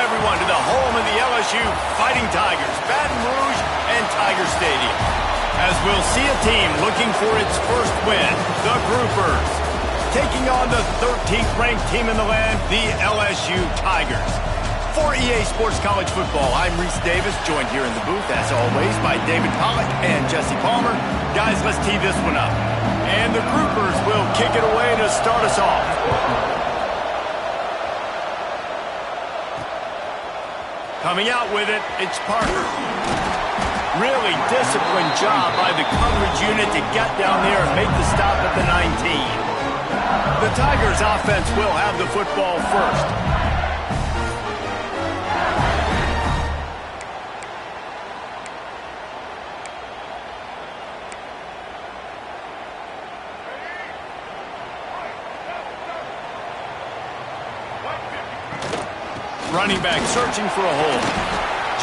everyone, to the home of the LSU Fighting Tigers, Baton Rouge and Tiger Stadium. As we'll see a team looking for its first win, the Groupers, taking on the 13th ranked team in the land, the LSU Tigers. For EA Sports College Football, I'm Reese Davis, joined here in the booth, as always, by David Pollack and Jesse Palmer. Guys, let's tee this one up. And the Groupers will kick it away to start us off. Coming out with it, it's Parker. Really disciplined job by the coverage unit to get down there and make the stop at the 19. The Tigers offense will have the football first. Running back searching for a hole.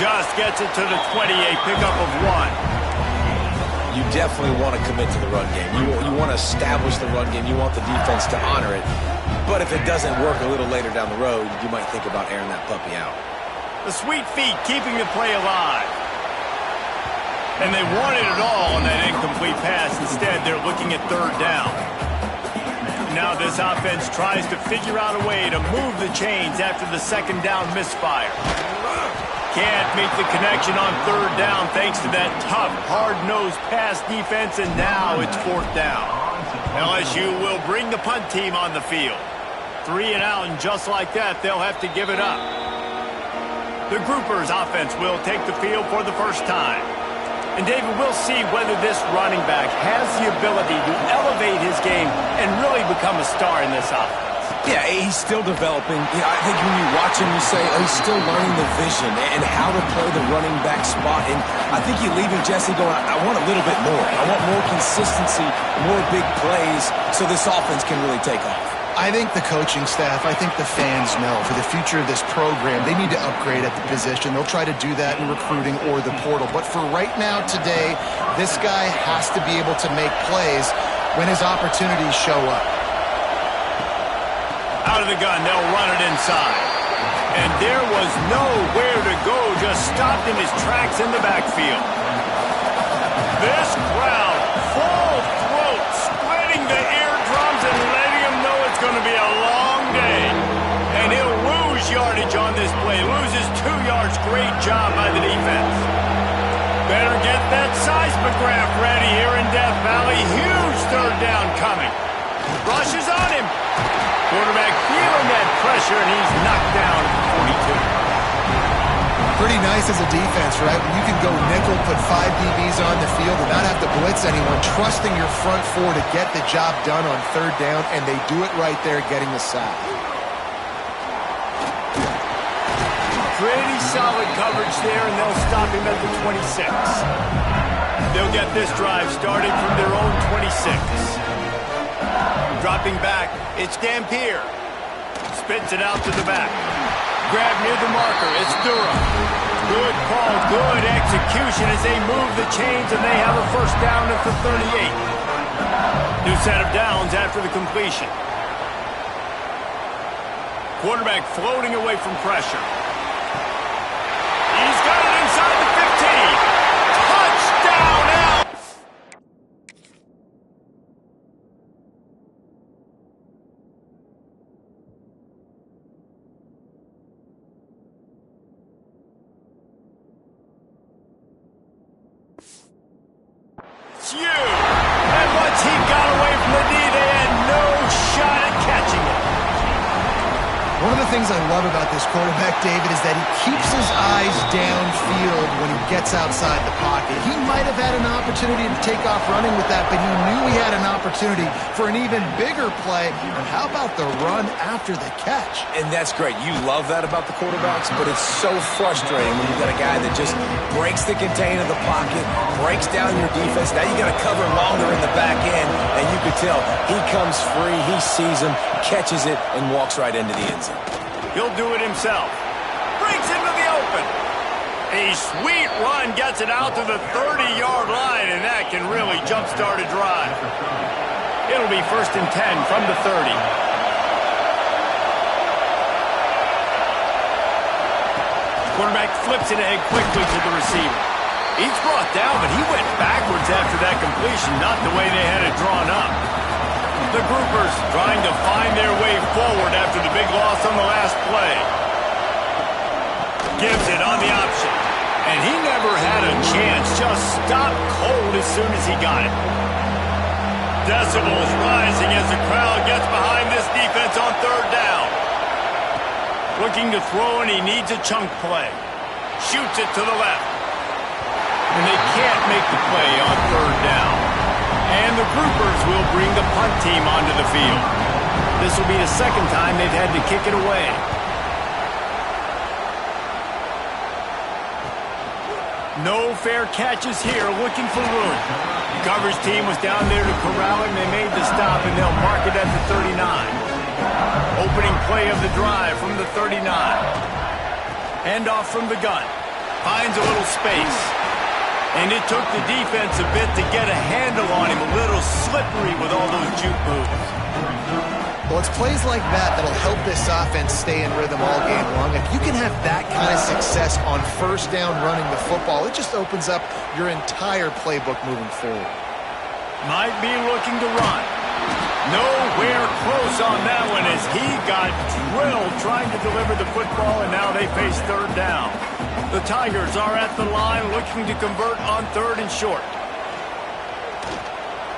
Just gets it to the 28, pickup of 1. You definitely want to commit to the run game. You want to establish the run game. You want the defense to honor it. But if it doesn't work a little later down the road, you might think about airing that puppy out. The sweet feet keeping the play alive. And they wanted it all on that incomplete pass. Instead, they're looking at third down. Now this offense tries to figure out a way to move the chains after the second down misfire. Can't make the connection on third down thanks to that tough, hard-nosed pass defense, and now it's fourth down. LSU will bring the punt team on the field. 3 and out, and just like that, they'll have to give it up. The Groupers offense will take the field for the first time. And, David, we'll see whether this running back has the ability to elevate his game and really become a star in this offense. Yeah, he's still developing. I think when you watch him, you say, oh, he's still learning the vision and how to play the running back spot. And I think you're leaving Jesse going, I want a little bit more. I want more consistency, more big plays, so this offense can really take off. I think the coaching staff, I think the fans know for the future of this program, they need to upgrade at the position. They'll try to do that in recruiting or the portal. But for right now, today, this guy has to be able to make plays when his opportunities show up. Out of the gun, they'll run it inside. And there was nowhere to go, just stopped in his tracks in the backfield. This crowd, full throat, splitting the eardrums and letting him know it's going to be a long day. And he'll lose yardage on this play, loses 2 yards. Great job by the defense. Better get that seismograph ready here in Death Valley. Huge third down coming. Rushes on him. Quarterback feeling that pressure, and he's knocked down at the 42. Pretty nice as a defense, right? When you can go nickel, put 5 DBs on the field and not have to blitz anyone, trusting your front four to get the job done on third down, and they do it right there, getting the sack. Pretty solid coverage there, and they'll stop him at the 26. They'll get this drive started from their own 26. Dropping back, it's Dampier. Spins it out to the back. Grab near the marker, it's Durham. Good call, good execution as they move the chains, and they have a first down at the 38. New set of downs after the completion. Quarterback floating away from pressure. He's got it inside the 15. Touchdown out! It's you. And once he got away from the knee, they had no shot at catching it. One of the things I love about this quarterback, David, is that he keeps his eyes downfield when he gets outside the pocket. He might have had an opportunity to take off running with that, but he knew he had an opportunity for an even bigger play. And how about the run after the catch? And that's great. You love that about the quarterbacks, but it's so frustrating when you've got a guy that just breaks the contain of the pocket, breaks down your defense. Now you got to cover longer in the back end, and you could tell he comes free, he sees him, catches it, and walks right into the end zone. He'll do it himself. Brings him to the open. A sweet run gets it out to the 30-yard line, and that can really jumpstart a drive. It'll be 1st and 10 from the 30. Quarterback flips it ahead quickly to the receiver. He's brought down, but he went backwards after that completion, not the way they had it drawn up. The Groupers trying to find their way forward after the big loss on the last play. Gives it on the option. And he never had a chance. Just stopped cold as soon as he got it. Decibels rising as the crowd gets behind this defense on third down. Looking to throw, and he needs a chunk play. Shoots it to the left. And they can't make the play on third down. And the Groupers will bring the punt team onto the field. This will be the second time they've had to kick it away. No fair catches here, looking for room. The coverage team was down there to corral him. They made the stop, and they'll mark it at the 39. Opening play of the drive from the 39. Handoff from the gun. Finds a little space. And it took the defense a bit to get a handle on him. A little slippery with all those juke moves. Well, it's plays like that that'll help this offense stay in rhythm all game long. If you can have that kind of success on first down running the football, it just opens up your entire playbook moving forward. Might be looking to run. Nowhere close on that one as he got drilled trying to deliver the football, and now they face third down. The Tigers are at the line looking to convert on third and short.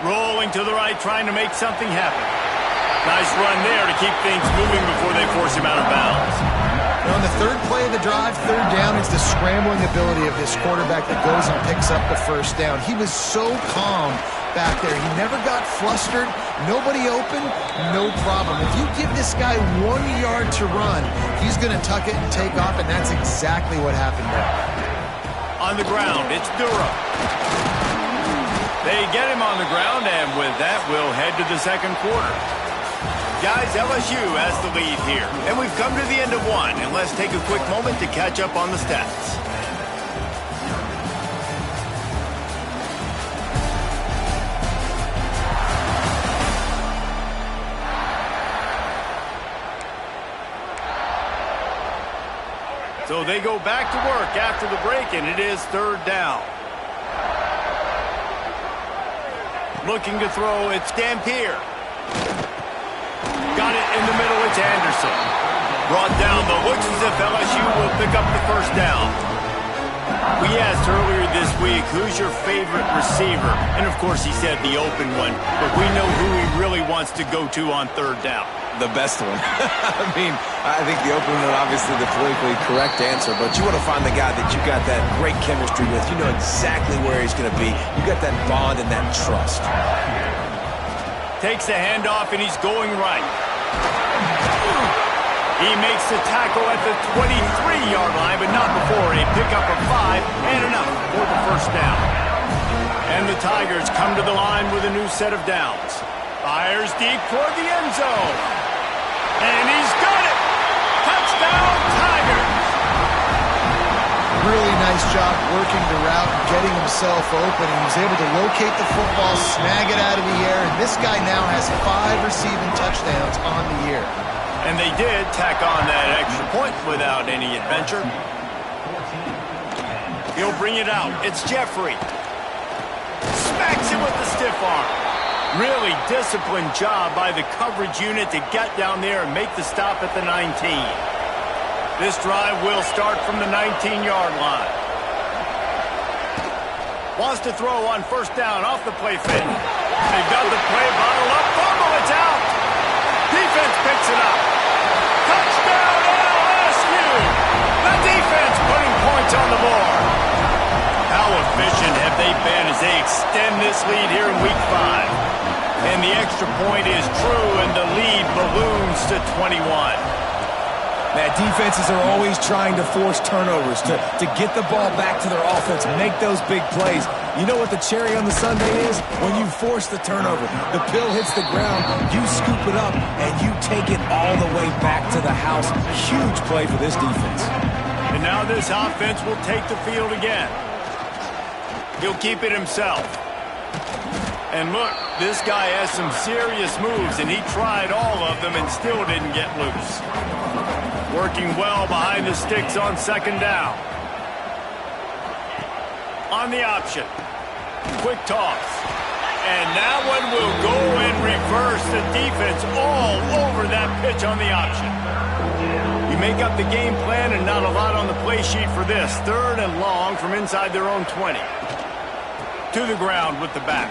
Rolling to the right, trying to make something happen. Nice run there to keep things moving before they force him out of bounds. And on the third play of the drive, third down, it's the scrambling ability of this quarterback that goes and picks up the first down. He was so calm back there. He never got flustered. Nobody open, no problem. If you give this guy 1 yard to run, he's going to tuck it and take off, and that's exactly what happened there. On the ground, it's Durham. They get him on the ground, and with that, we'll head to the second quarter. Guys, LSU has the lead here, and we've come to the end of one, and let's take a quick moment to catch up on the stats. So they go back to work after the break, and it is third down. Looking to throw, it's Dampier. Got it in the middle, it's Anderson. Brought down, but looks as if LSU will pick up the first down. We asked earlier this week, who's your favorite receiver? And of course he said the open one, but we know who he really wants to go to on third down. The best one. I mean, I think the open one, obviously the politically correct answer, but you want to find the guy that you got that great chemistry with. You know exactly where he's going to be. You got that bond and that trust. Takes the handoff, and he's going right. He makes the tackle at the 23-yard line, but not before a pickup of 5 and enough for the first down. And the Tigers come to the line with a new set of downs. Fires deep toward the end zone. And he's got it! Touchdown, Tigers! Really nice job working the route and getting himself open. He was able to locate the football, snag it out of the air, and this guy now has 5 receiving touchdowns on the year. And they did tack on that extra point without any adventure. He'll bring it out. It's Jeffrey. Smacks him with the stiff arm. Really disciplined job by the coverage unit to get down there and make the stop at the 19. This drive will start from the 19-yard line. Wants to throw on first down off the play fake. They've got the play bottle up. Fumble, it's out. Defense picks it up. Touchdown LSU. The defense putting points on the board. How efficient have they been as they extend this lead here in week 5? And the extra point is true, and the lead balloons to 21. That defenses are always trying to force turnovers, to get the ball back to their offense, make those big plays. You know what the cherry on the sundae is? When you force the turnover, the pill hits the ground, you scoop it up, and you take it all the way back to the house. Huge play for this defense. And now this offense will take the field again. He'll keep it himself. And look, this guy has some serious moves, and he tried all of them and still didn't get loose. Working well behind the sticks on second down. On the option. Quick toss. And that one will go and reverse the defense all over that pitch on the option. You make up the game plan and not a lot on the play sheet for this. Third and long from inside their own 20. To the ground with the back.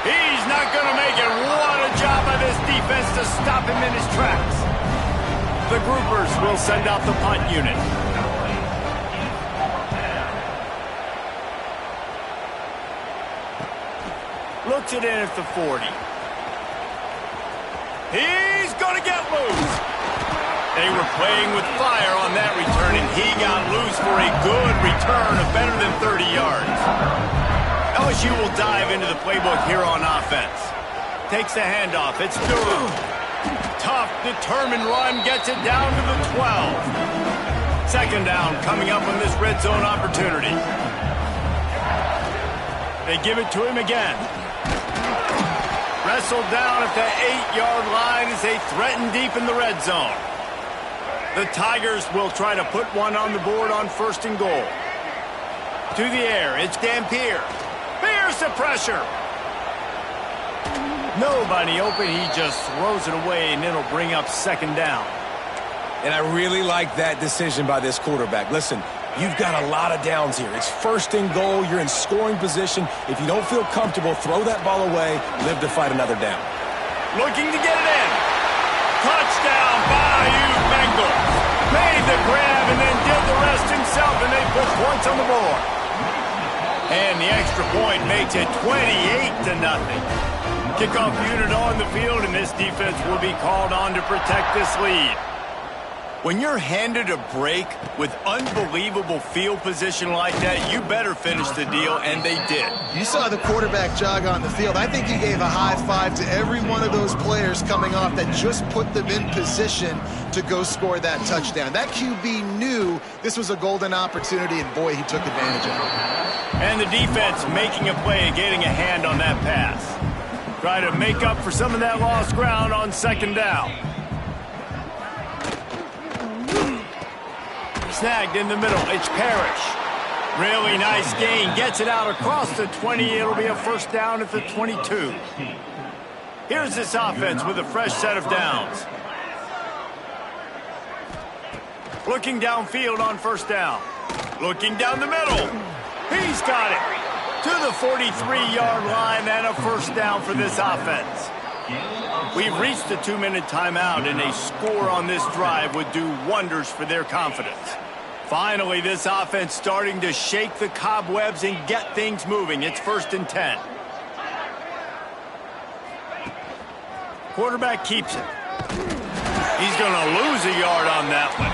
He's not going to make it. What a job by this defense to stop him in his tracks. The groupers will send out the punt unit. Looks it in at the 40. He's going to get loose. They were playing with fire on that return, and he got loose for a good return of better than 30 yards. LSU will dive into the playbook here on offense. Takes the handoff. It's Duru. Tough, determined run. Gets it down to the 12. Second down coming up on this red zone opportunity. They give it to him again. Wrestled down at the 8-yard line as they threaten deep in the red zone. The Tigers will try to put one on the board on first and goal. To the air, it's Dampier. Here's the pressure. Nobody open, he just throws it away, and it'll bring up second down. And I really like that decision by this quarterback. Listen, you've got a lot of downs here. It's first and goal. You're in scoring position. If you don't feel comfortable, throw that ball away. Live to fight another down. Looking to get it in. Touchdown, Bayou Bengals. Made the grab and then did the rest himself, and they put points on the board. And the extra point makes it 28-0. Kickoff unit on the field, and this defense will be called on to protect this lead. When you're handed a break with unbelievable field position like that, you better finish the deal, and they did. You saw the quarterback jog on the field. I think he gave a high five to every one of those players coming off that just put them in position to go score that touchdown. That QB knew this was a golden opportunity, and boy, he took advantage of it. And the defense making a play and getting a hand on that pass. Try to make up for some of that lost ground on second down. Snagged in the middle. It's Parrish. Really nice gain. Gets it out across the 20. It'll be a first down at the 22. Here's this offense with a fresh set of downs. Looking downfield on first down. Looking down the middle. He's got it. To the 43-yard line and a first down for this offense. We've reached the 2-minute timeout, and a score on this drive would do wonders for their confidence. Finally, this offense starting to shake the cobwebs and get things moving. It's 1st and 10. Quarterback keeps it. He's going to lose a yard on that one.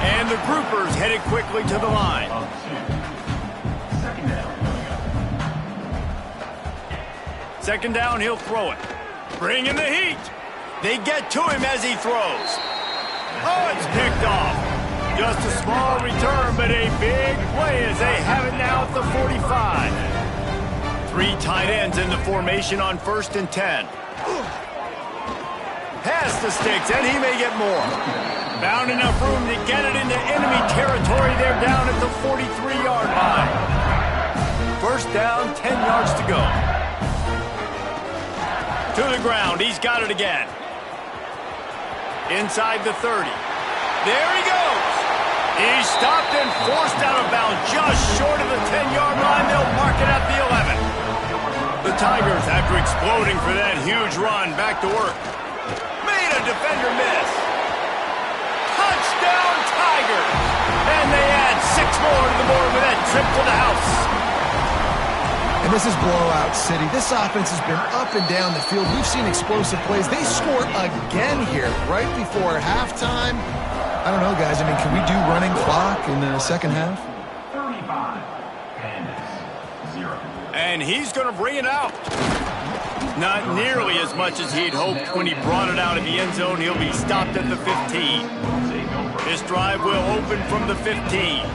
And the groupers headed quickly to the line. Second down, he'll throw it. Bring in the heat. They get to him as he throws. Oh, it's picked off. Just a small return, but a big play as they have it now at the 45. 3 tight ends in the formation on 1st and 10. Past the sticks, and he may get more. Found enough room to get it into enemy territory. They're down at the 43-yard line. First down, 10 yards to go. To the ground, he's got it again. Inside the 30. There he goes. He's stopped and forced out of bounds just short of the 10-yard line. They'll mark it at the 11. The Tigers, after exploding for that huge run, back to work. Made a defender miss. Touchdown, Tigers. And they add 6 more to the board with that trip to the house. And this is blowout city. This offense has been up and down the field. We've seen explosive plays. They score again here right before halftime. I don't know, guys. I mean, can we do running clock in the second half? 35. And he's going to bring it out. Not nearly as much as he'd hoped when he brought it out of the end zone. He'll be stopped at the 15. This drive will open from the 15.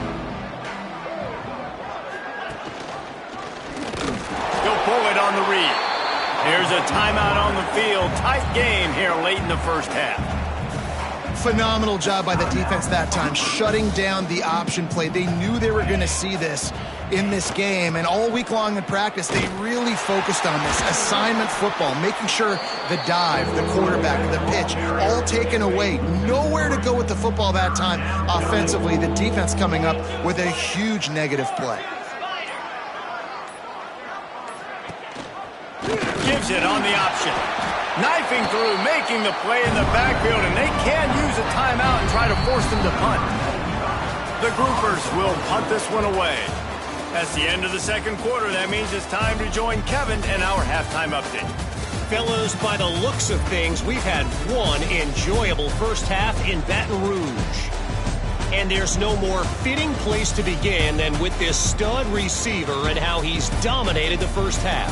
He'll pull it on the read. Here's a timeout on the field. Tight game here late in the first half. Phenomenal job by the defense that time, shutting down the option play. They knew they were going to see this in this game, and all week long in practice, they really focused on this assignment football, making sure the dive, the quarterback, the pitch, all taken away. Nowhere to go with the football that time offensively. The defense coming up with a huge negative play. Gives it on the option. Knifing through, making the play in the backfield, and they can use a timeout and try to force them to punt. The Groupers will punt this one away. That's the end of the second quarter. That means it's time to join Kevin in our halftime update. Fellas, by the looks of things, we've had one enjoyable first half in Baton Rouge. And there's no more fitting place to begin than with this stud receiver and how he's dominated the first half.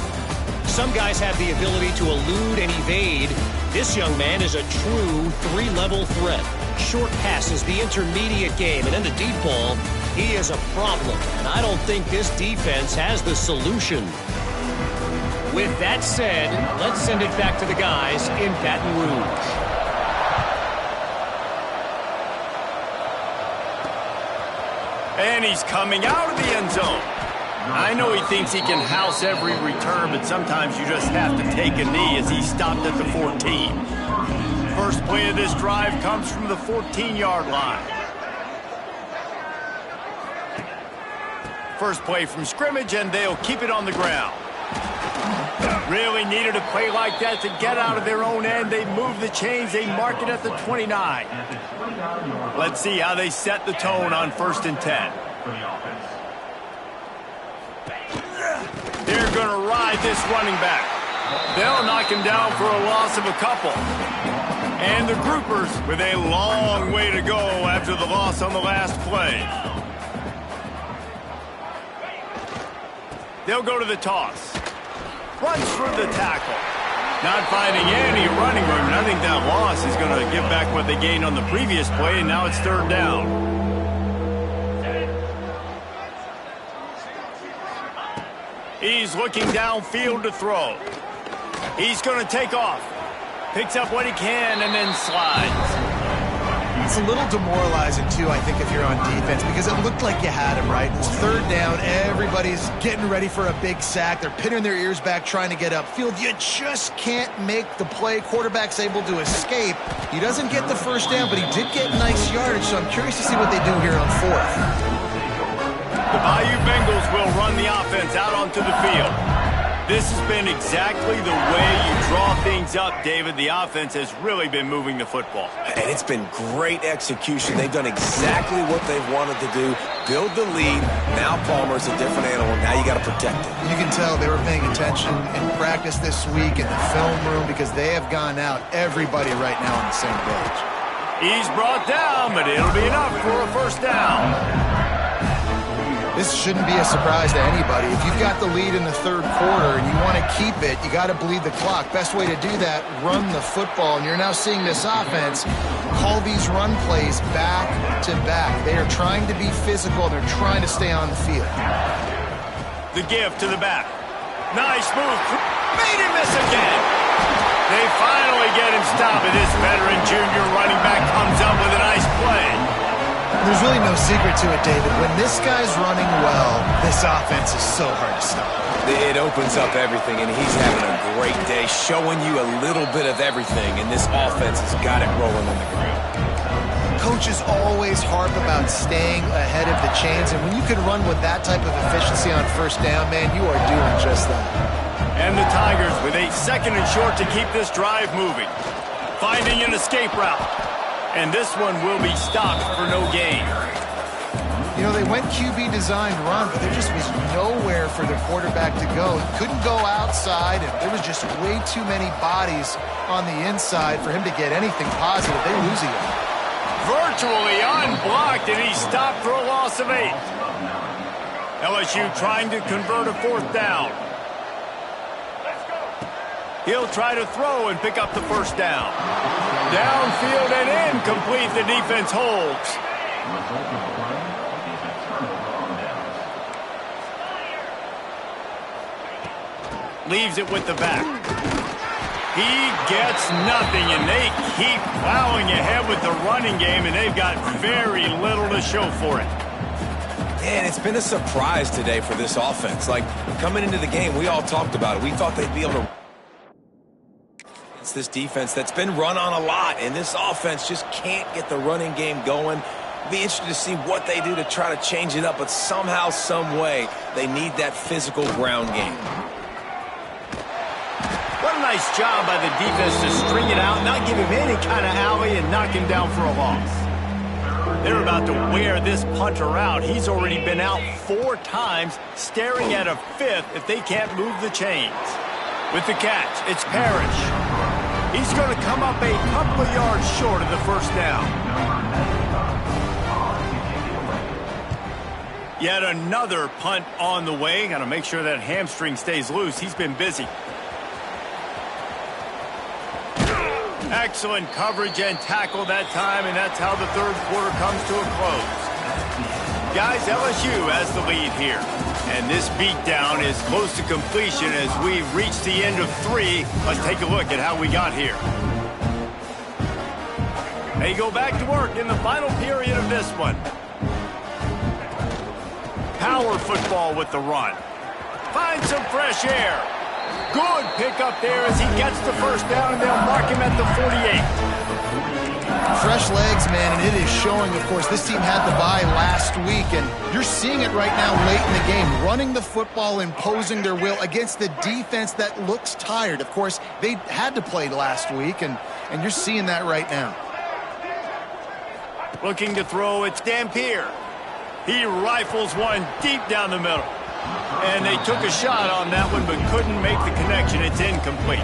Some guys have the ability to elude and evade. This young man is a true three-level threat. Short passes, the intermediate game, and then the deep ball. He is a problem, and I don't think this defense has the solution. With that said, let's send it back to the guys in Baton Rouge. And he's coming out of the end zone. I know he thinks he can house every return, but sometimes you just have to take a knee as he stopped at the 14. First play of this drive comes from the 14-yard line. First play from scrimmage, and they'll keep it on the ground. Really needed a play like that to get out of their own end. They move the chains. They mark it at the 29. Let's see how they set the tone on 1st and 10. They're going to ride this running back. They'll knock him down for a loss of a couple. And the Groupers with a long way to go after the loss on the last play. They'll go to the toss. Runs through the tackle. Not finding any running room, and I think that loss is going to give back what they gained on the previous play, and now it's 3rd down. He's looking downfield to throw. He's going to take off. Picks up what he can and then slides. It's a little demoralizing, too, I think, if you're on defense, because it looked like you had him, right? It's 3rd down. Everybody's getting ready for a big sack. They're pinning their ears back, trying to get upfield. You just can't make the play. Quarterback's able to escape. He doesn't get the 1st down, but he did get nice yardage, so I'm curious to see what they do here on 4th. The Bayou Bengals will run the offense out onto the field. This has been exactly the way you draw things up, David. The offense has really been moving the football. And it's been great execution. They've done exactly what they've wanted to do. Build the lead. Now Palmer's a different animal. Now you got to protect it. You can tell they were paying attention in practice this week in the film room because they have gone out, everybody right now on the same page. He's brought down, but it'll be enough for a 1st down. This shouldn't be a surprise to anybody. If you've got the lead in the 3rd quarter and you want to keep it, you got to bleed the clock. Best way to do that, run the football. And you're now seeing this offense call these run plays back to back. They are trying to be physical. They're trying to stay on the field. The give to the back. Nice move. Made him miss again. They finally get him stopped. And this veteran junior running back comes up with a nice play. There's really no secret to it, David. When this guy's running well, this offense is so hard to stop. It opens up everything, and he's having a great day, showing you a little bit of everything, and this offense has got it rolling on the ground. Coaches always harp about staying ahead of the chains, and when you can run with that type of efficiency on 1st down, man, you are doing just that. And the Tigers with a 2nd and short to keep this drive moving. Finding an escape route. And this one will be stopped for no gain. You know, they went QB design run, but there just was nowhere for the quarterback to go. He couldn't go outside, and there was just way too many bodies on the inside for him to get anything positive. They lose him. Virtually unblocked, and he stopped for a loss of 8. LSU trying to convert a 4th down. He'll try to throw and pick up the 1st down. Downfield and incomplete. The defense holds. Leaves it with the back. He gets nothing, and they keep plowing ahead with the running game, and they've got very little to show for it. And it's been a surprise today for this offense. Like, coming into the game, we all talked about it. We thought they'd be able to... It's this defense that's been run on a lot, and this offense just can't get the running game going. Be interested to see what they do to try to change it up, but somehow, some way, they need that physical ground game. What a nice job by the defense to string it out, not give him any kind of alley, and knock him down for a loss. They're about to wear this punter out. He's already been out 4 times, staring at a 5th if they can't move the chains. With the catch, it's Parrish. He's going to come up a couple of yards short of the first down. Yet another punt on the way. Got to make sure that hamstring stays loose. He's been busy. Excellent coverage and tackle that time, and that's how the third quarter comes to a close. Guys, LSU has the lead here. And this beatdown is close to completion as we reach the end of 3. Let's take a look at how we got here. They go back to work in the final period of this one. Power football with the run. Find some fresh air. Good pickup there as he gets the first down, and they'll mark him at the 48. Fresh legs, man, and it is showing, of course. This team had the bye last week, and you're seeing it right now late in the game. Running the football, imposing their will against the defense that looks tired. Of course, they had to play last week, and you're seeing that right now. Looking to throw, it's Dampier. He rifles one deep down the middle. And they took a shot on that one, but couldn't make the connection. It's incomplete.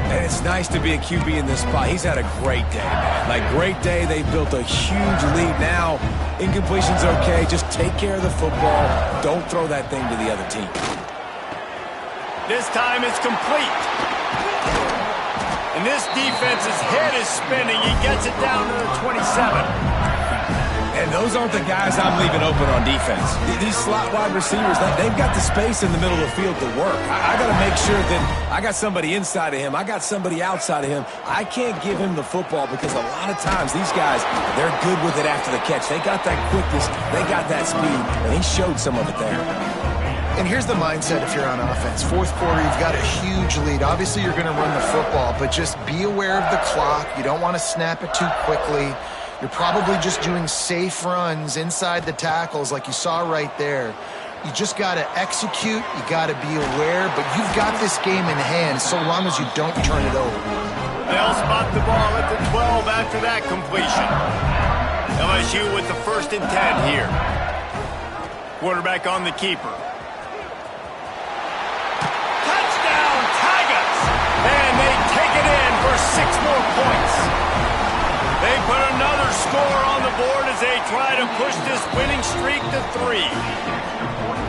And it's nice to be a QB in this spot. He's had a great day, man. Like, great day. They built a huge lead. Now, incompletion's okay. Just take care of the football. Don't throw that thing to the other team. This time it's complete. And this defense's head is spinning. He gets it down to the 27. And those aren't the guys I'm leaving open on defense. These slot wide receivers, they've got the space in the middle of the field to work. I got to make sure that I got somebody inside of him. I got somebody outside of him. I can't give him the football because a lot of times these guys, they're good with it after the catch. They got that quickness. They got that speed, and he showed some of it there. And here's the mindset if you're on offense. Fourth quarter, you've got a huge lead. Obviously, you're going to run the football, but just be aware of the clock. You don't want to snap it too quickly. You're probably just doing safe runs inside the tackles like you saw right there. You just got to execute. You got to be aware, but you've got this game in hand so long as you don't turn it over. They'll spot the ball at the 12 after that completion. LSU with the 1st and 10 here. Quarterback on the keeper. Touchdown, Tigers! And they take it in for 6 more points. They put another score on the board as they try to push this winning streak to 3.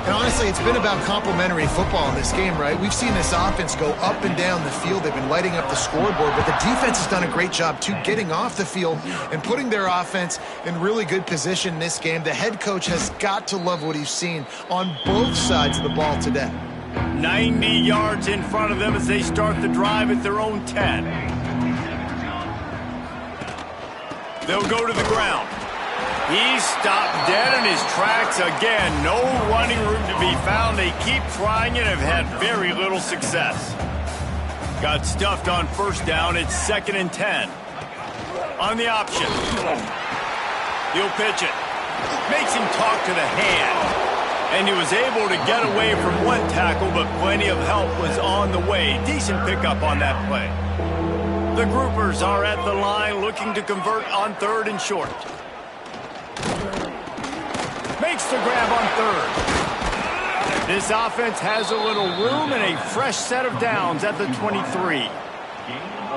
And honestly, it's been about complementary football in this game, right? We've seen this offense go up and down the field. They've been lighting up the scoreboard, but the defense has done a great job, too, getting off the field and putting their offense in really good position in this game. The head coach has got to love what he's seen on both sides of the ball today. 90 yards in front of them as they start the drive at their own 10. They'll go to the ground. He's stopped dead in his tracks again. No running room to be found. They keep trying and have had very little success. Got stuffed on 1st down. It's 2nd and 10. On the option. He'll pitch it. Makes him talk to the hand. And he was able to get away from one tackle, but plenty of help was on the way. Decent pickup on that play. The groupers are at the line looking to convert on 3rd and short. Makes the grab on 3rd. This offense has a little room and a fresh set of downs at the 23.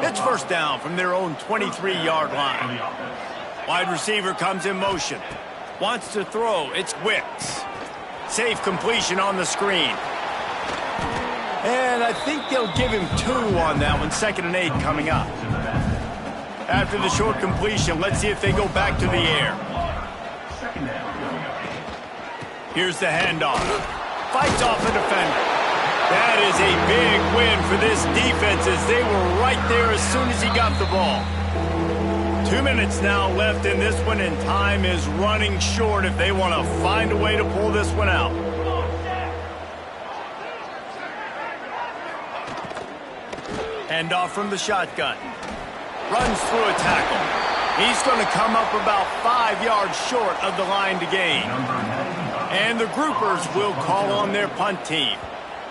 It's 1st down from their own 23-yard line. Wide receiver comes in motion. Wants to throw. It's Wicks. Safe completion on the screen. And I think they'll give him 2 on that one. 2nd and 8 coming up. After the short completion, let's see if they go back to the air. Here's the handoff. Fights off the defender. That is a big win for this defense as they were right there as soon as he got the ball. 2 minutes now left in this one, and time is running short if they want to find a way to pull this one out. Hand off from the shotgun. Runs through a tackle. He's going to come up about 5 yards short of the line to gain. And the groupers will call on their punt team.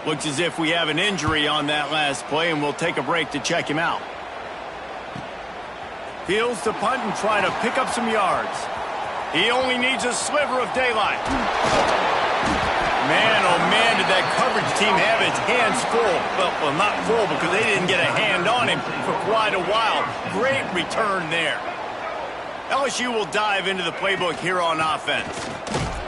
Looks as if we have an injury on that last play, and we'll take a break to check him out. Fields to punt and try to pick up some yards. He only needs a sliver of daylight. Man, oh man, did that coverage team have its hands full. Well, not full because they didn't get a hand on him for quite a while. Great return there. LSU will dive into the playbook here on offense.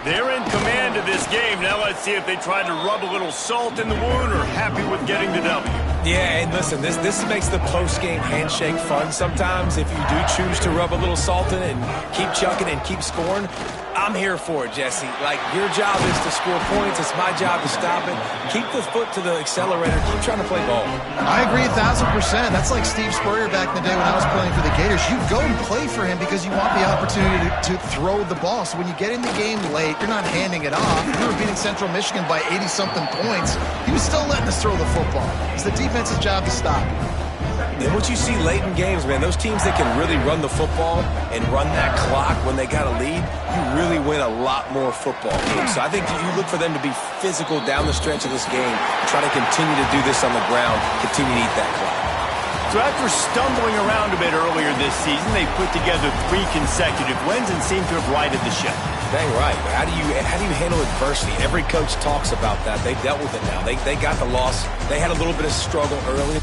They're in command of this game. Now let's see if they try to rub a little salt in the wound or happy with getting the W. Yeah, and listen, this makes the post-game handshake fun sometimes. If you do choose to rub a little salt in it and keep chucking and keep scoring, I'm here for it, Jesse. Like, your job is to score points. It's my job to stop it. Keep the foot to the accelerator. Keep trying to play ball. I agree 1,000%. That's like Steve Spurrier back in the day when I was playing for the Gators. You go and play for him because you want the opportunity to throw the ball. So when you get in the game late, you're not handing it off. We were beating Central Michigan by 80-something points. He was still letting us throw the football. It's the defense's job to stop. And what you see late in games, man, those teams that can really run the football and run that clock when they got a lead, you really win a lot more football games. So I think you look for them to be physical down the stretch of this game, try to continue to do this on the ground, continue to eat that clock. So after stumbling around a bit earlier this season, they put together 3 consecutive wins and seem to have righted the ship. Dang right. How do you handle adversity? Every coach talks about that. They dealt with it now. They got the loss. They had a little bit of struggle early.